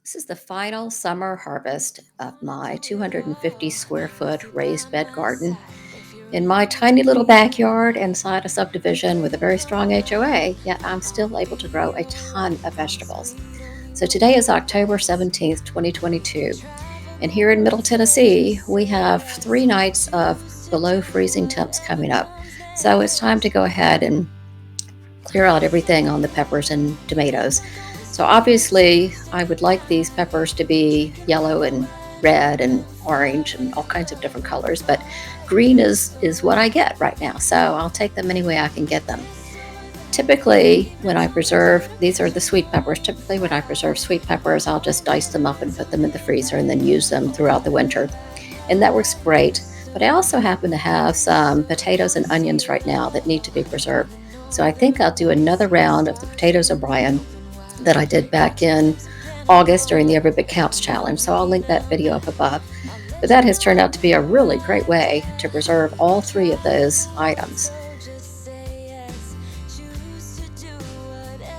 This is the final summer harvest of my 250 square foot raised bed garden in my tiny little backyard inside a subdivision with a very strong HOA, yet I'm still able to grow a ton of vegetables. So today is October 17th, 2022, and here in Middle Tennessee, we have 3 nights of below freezing temps coming up. So it's time to go ahead and clear out everything on the peppers and tomatoes. So obviously, I would like these peppers to be yellow and red and orange and all kinds of different colors, but green is what I get right now. So I'll take them any way I can get them. Typically, when I preserve, these are the sweet peppers. Typically, when I preserve sweet peppers, I'll just dice them up and put them in the freezer and then use them throughout the winter. And that works great. But I also happen to have some potatoes and onions right now that need to be preserved. So I think I'll do another round of the potatoes O'Brien that I did back in August during the Every Bit Counts challenge. So I'll link that video up above. But that has turned out to be a really great way to preserve all 3 of those items.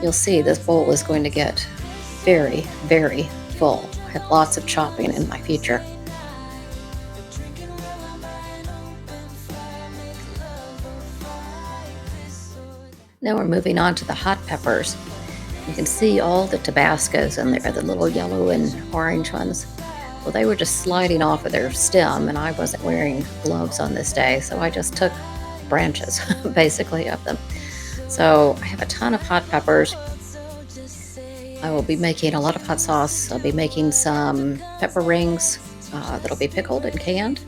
You'll see this bowl is going to get very, very full. I have lots of chopping in my future. Now we're moving on to the hot peppers. You can see all the Tabascos in there, the little yellow and orange ones. Well, they were just sliding off of their stem, and I wasn't wearing gloves on this day, so I just took branches, basically, of them. So I have a ton of hot peppers. I will be making a lot of hot sauce. I'll be making some pepper rings that'll be pickled and canned.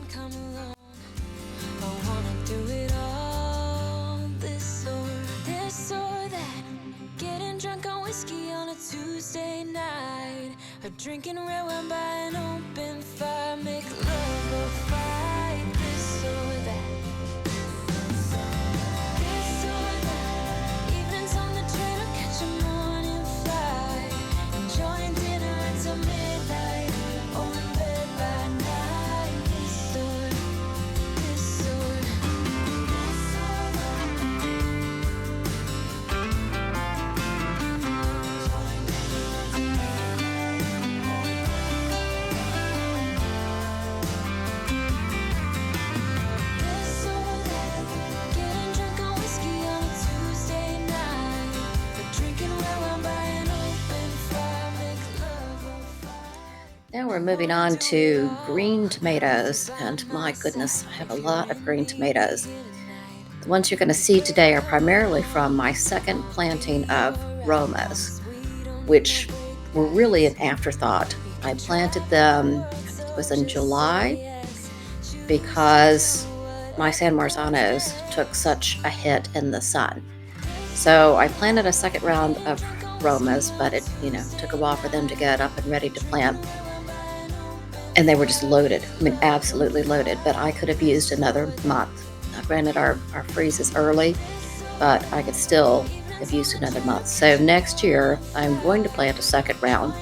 Drinking red wine by an open fire, make love or fight, this or that. This or that. Evenings on the train or catch a morning flight. Enjoying dinner until midnight, or in bed by night. This or that. This or Now we're moving on to green tomatoes, and my goodness, I have a lot of green tomatoes. The ones you're going to see today are primarily from my second planting of Romas, which were really an afterthought. I planted them, I think it was in July, because my San Marzanos took such a hit in the sun. So I planted a second round of Romas, but it, took a while for them to get up and ready to plant. And they were just loaded. I mean, absolutely loaded. But I could have used another month. Now, granted, our freeze is early, but I could still have used another month. So next year, I'm going to plant a second round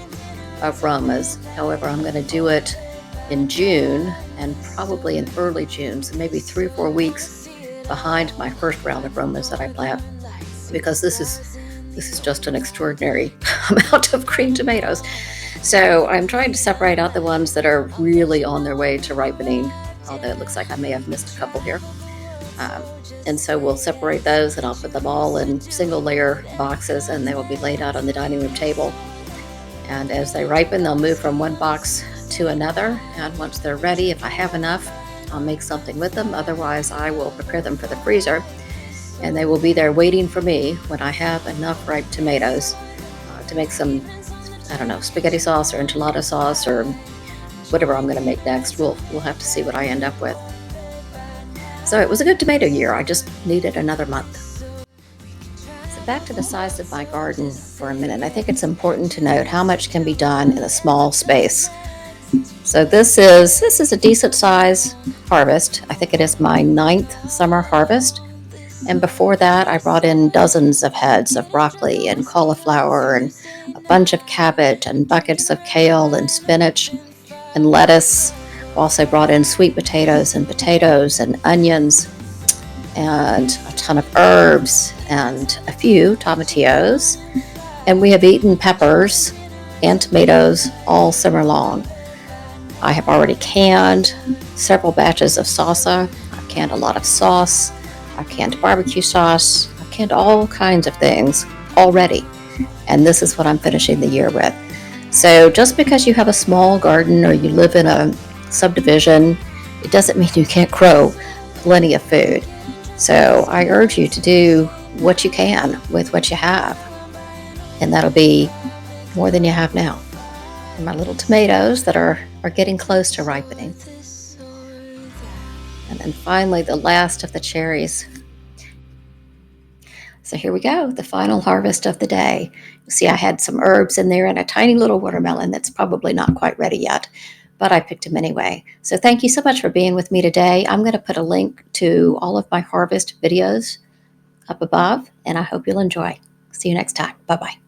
of Romas. However, I'm going to do it in June and probably in early June. So maybe 3 or 4 weeks behind my first round of Romas that I plant, because this is just an extraordinary amount of green tomatoes. So I'm trying to separate out the ones that are really on their way to ripening, although it looks like I may have missed a couple here. And so we'll separate those, and I'll put them all in single layer boxes, and they will be laid out on the dining room table. And as they ripen, they'll move from one box to another. And once they're ready, if I have enough, I'll make something with them. Otherwise, I will prepare them for the freezer, and they will be there waiting for me when I have enough ripe tomatoes to make some, spaghetti sauce or enchilada sauce or whatever I'm going to make next. We'll have to see what I end up with. So it was a good tomato year. I just needed another month. So back to the size of my garden for a minute. I think it's important to note how much can be done in a small space. So this is a decent size harvest. I think it is my 9th summer harvest. And before that, I brought in dozens of heads of broccoli and cauliflower and a bunch of cabbage and buckets of kale and spinach and lettuce. Also brought in sweet potatoes and onions and a ton of herbs and a few tomatillos. And we have eaten peppers and tomatoes all summer long. I have already canned several batches of salsa. I've canned a lot of sauce. I've canned barbecue sauce. I've canned all kinds of things already. And this is what I'm finishing the year with. So just because you have a small garden or you live in a subdivision, it doesn't mean you can't grow plenty of food. So I urge you to do what you can with what you have. And that'll be more than you have now. And my little tomatoes that are getting close to ripening. And then finally, the last of the cherries. So here we go, the final harvest of the day. You see, I had some herbs in there and a tiny little watermelon that's probably not quite ready yet, but I picked them anyway. So thank you so much for being with me today. I'm going to put a link to all of my harvest videos up above, and I hope you'll enjoy. See you next time. Bye bye.